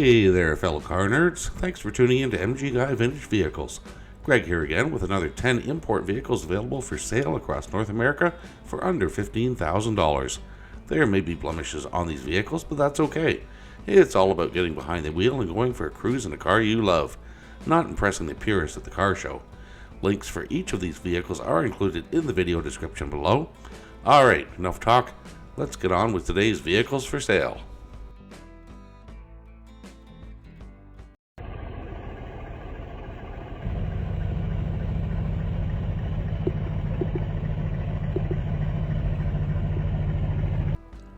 Hey there, fellow car nerds. Thanks for tuning in to MG Guy Vintage Vehicles. Greg here again with another 10 import vehicles available for sale across North America for under $15,000. There may be blemishes on these vehicles, but that's okay. It's all about getting behind the wheel and going for a cruise in a car you love, not impressing the purists at the car show. Links for each of these vehicles are included in the video description below. Alright, enough talk. Let's get on with today's vehicles for sale.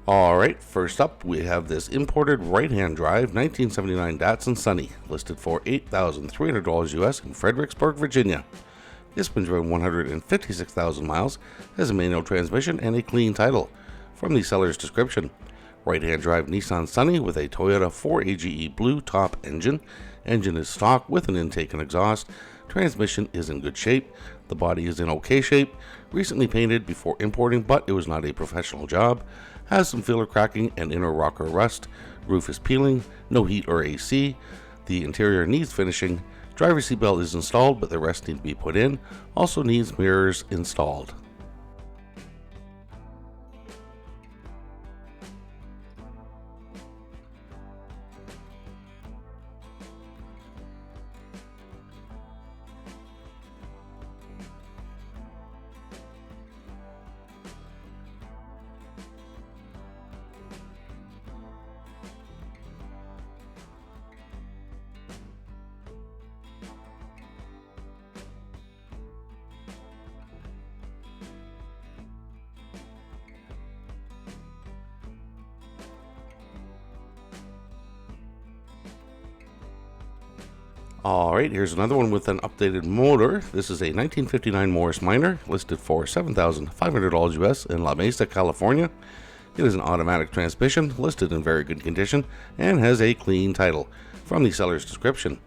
Alright, first up we have this imported right-hand drive 1979 Datsun Sunny, listed for $8,300 US in Fredericksburg, Virginia. It's been driven 156,000 miles, has a manual transmission and a clean title. From the seller's description, right-hand drive Nissan Sunny with a Toyota 4AGE blue top engine. Engine is stock with an intake and exhaust. Transmission is in good shape. The body is in okay shape. Recently painted before importing, but it was not a professional job. Has some filler cracking and inner rocker rust. Roof is peeling. No heat or AC. The interior needs finishing. Driver's seat belt is installed, but the rest need to be put in. Also needs mirrors installed. Alright, here's another one with an updated motor. This is a 1959 Morris Minor, listed for $7,500 US in La Mesa, California. It is an automatic transmission, listed in very good condition, and has a clean title. From the seller's description,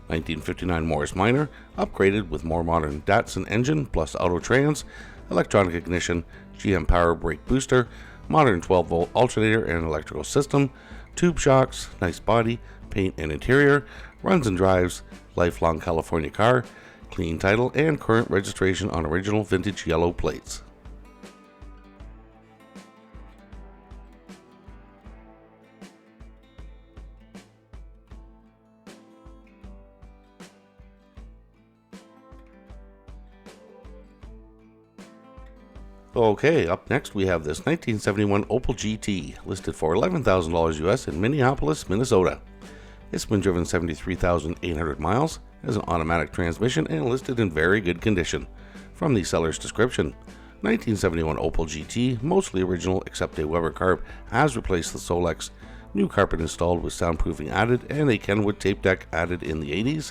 1959 Morris Minor, upgraded with more modern Datsun engine plus auto trans, electronic ignition, GM power brake booster, modern 12-volt alternator and electrical system, tube shocks, nice body, paint and interior, runs and drives, lifelong California car, clean title, and current registration on original vintage yellow plates. Okay, up next we have this 1971 Opel GT, listed for $11,000 US in Minneapolis, Minnesota. It's been driven 73,800 miles, has an automatic transmission, and listed in very good condition. From the seller's description, 1971 Opel GT, mostly original except a Weber carb has replaced the Solex, new carpet installed with soundproofing added, and a Kenwood tape deck added in the 80s.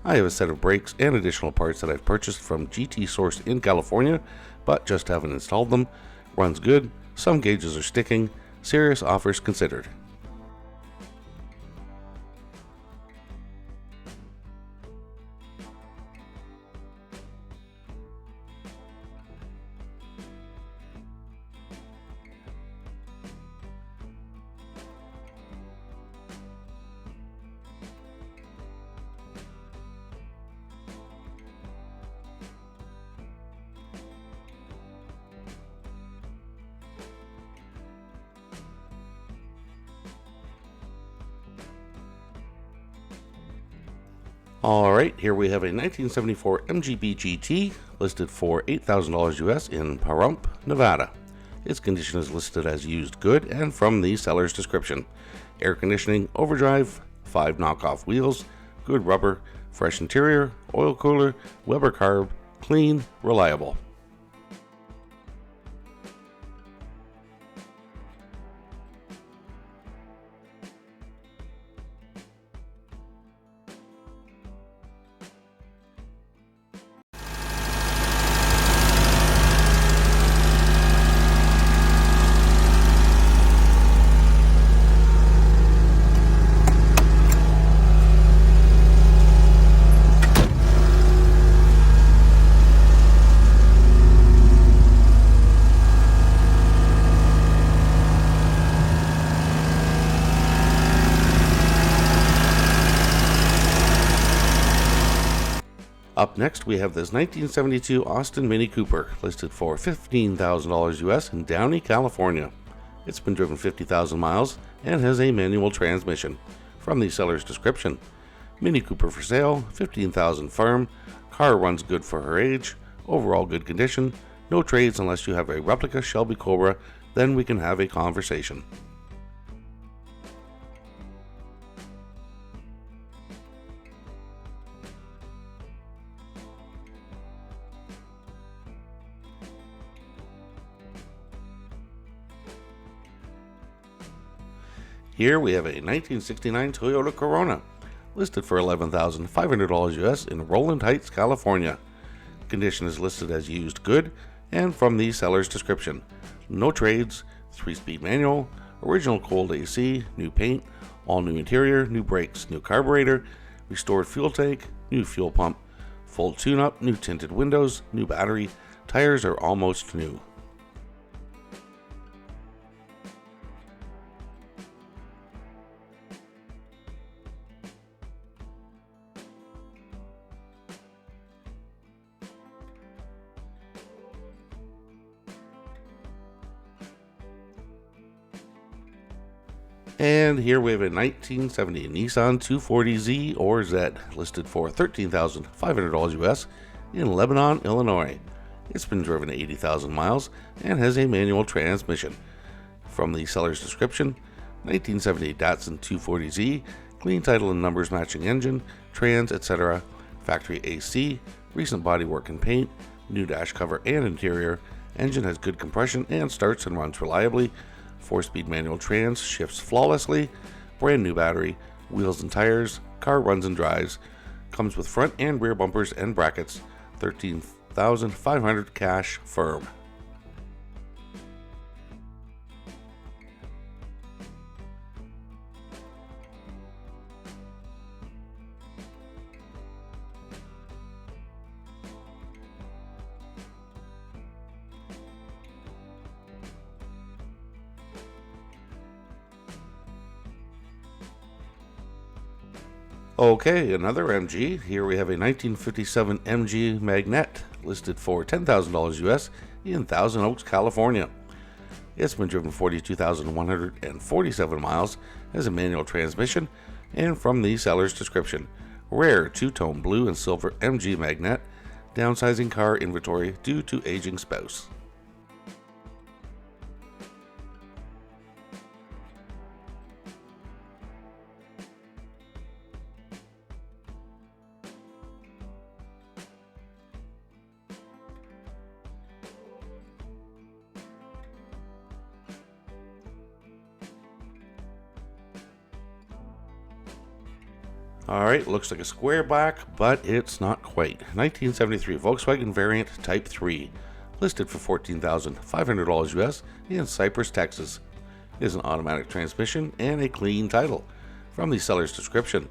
I have a set of brakes and additional parts that I've purchased from GT sourced in California, but just haven't installed them. Runs good, some gauges are sticking, serious offers considered. Alright, here we have a 1974 MG GT, listed for $8,000 US in Pahrump, Nevada. Its condition is listed as used good, and from the seller's description, air conditioning, overdrive, 5 knockoff wheels, good rubber, fresh interior, oil cooler, Weber carb, clean, reliable. Up next, we have this 1972 Austin Mini Cooper, listed for $15,000 US in Downey, California. It's been driven 50,000 miles and has a manual transmission. From the seller's description, Mini Cooper for sale, $15,000 firm, car runs good for her age, overall good condition, no trades unless you have a replica Shelby Cobra, then we can have a conversation. Here we have a 1969 Toyota Corona, listed for $11,500 US in Roland Heights, California. Condition is listed as used good, and from the seller's description, no trades, 3-speed manual, original cold AC, new paint, all new interior, new brakes, new carburetor, restored fuel tank, new fuel pump, full tune-up, new tinted windows, new battery, tires are almost new. And here we have a 1970 Nissan 240Z or Z, listed for $13,500 US in Lebanon, Illinois. It's been driven 80,000 miles and has a manual transmission. From the seller's description, 1970 Datsun 240Z, clean title and numbers matching engine, trans, etc., factory AC, recent bodywork and paint, new dash cover and interior, engine has good compression and starts and runs reliably, 4-speed manual trans, shifts flawlessly, brand new battery, wheels and tires, car runs and drives, comes with front and rear bumpers and brackets, $13,500 cash firm. Okay, another MG. Here we have a 1957 MG Magnette, listed for $10,000 US in Thousand Oaks, California. It's been driven 42,147 miles, has a manual transmission, and from the seller's description, rare two-tone blue and silver MG Magnette, downsizing car inventory due to aging spouse. Alright, looks like a square black, but it's not quite. 1973 Volkswagen Variant Type 3, listed for $14,500 US in Cypress, Texas. It is an automatic transmission and a clean title. From the seller's description,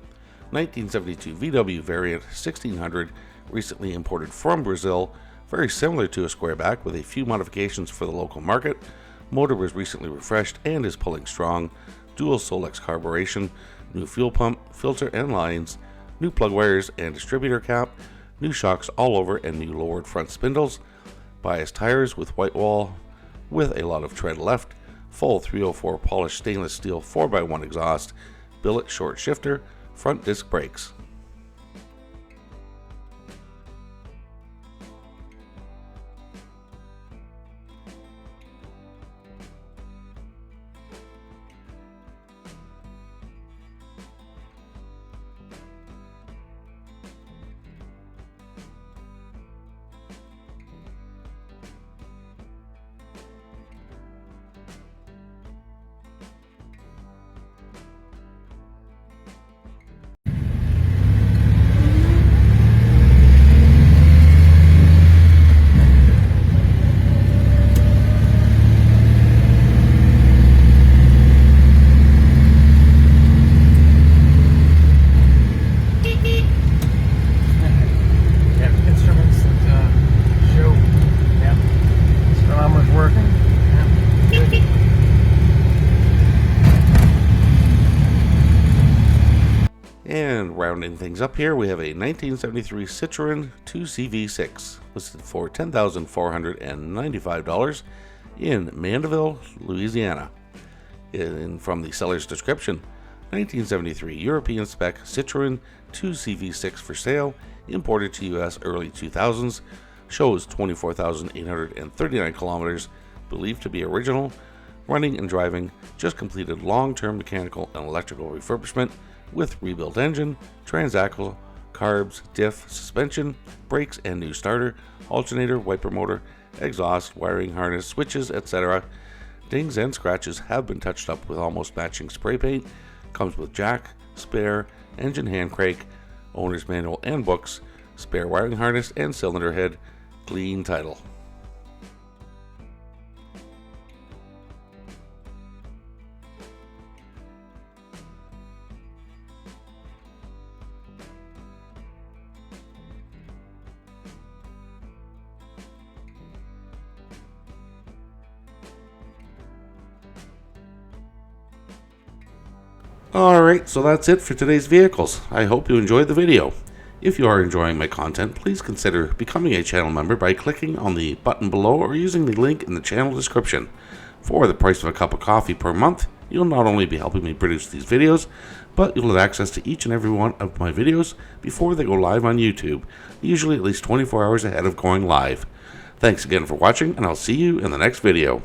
1972 VW Variant 1600, recently imported from Brazil, very similar to a squareback with a few modifications for the local market. Motor was recently refreshed and is pulling strong. Dual Solex carburation, new fuel pump, filter and lines, new plug wires and distributor cap, new shocks all over and new lowered front spindles, bias tires with white wall with a lot of tread left, full 304 polished stainless steel 4x1 exhaust, billet short shifter, front disc brakes. rounding things up here, we have a 1973 Citroen 2CV6 listed for $10,495 in Mandeville, Louisiana. From the seller's description, 1973 European spec Citroen 2CV6 for sale, imported to US early 2000s, shows 24,839 kilometers, believed to be original, running and driving, just completed long-term mechanical and electrical refurbishment with rebuilt engine, transaxle, carbs, diff, suspension, brakes and new starter, alternator, wiper motor, exhaust, wiring harness, switches, etc. Dings and scratches have been touched up with almost matching spray paint, comes with jack, spare, engine hand crank, owner's manual and books, spare wiring harness and cylinder head, clean title. Alright, so that's it for today's vehicles. I hope you enjoyed the video. If you are enjoying my content, please consider becoming a channel member by clicking on the button below or using the link in the channel description. For the price of a cup of coffee per month, you'll not only be helping me produce these videos, but you'll have access to each and every one of my videos before they go live on YouTube, usually at least 24 hours ahead of going live. Thanks again for watching, and I'll see you in the next video.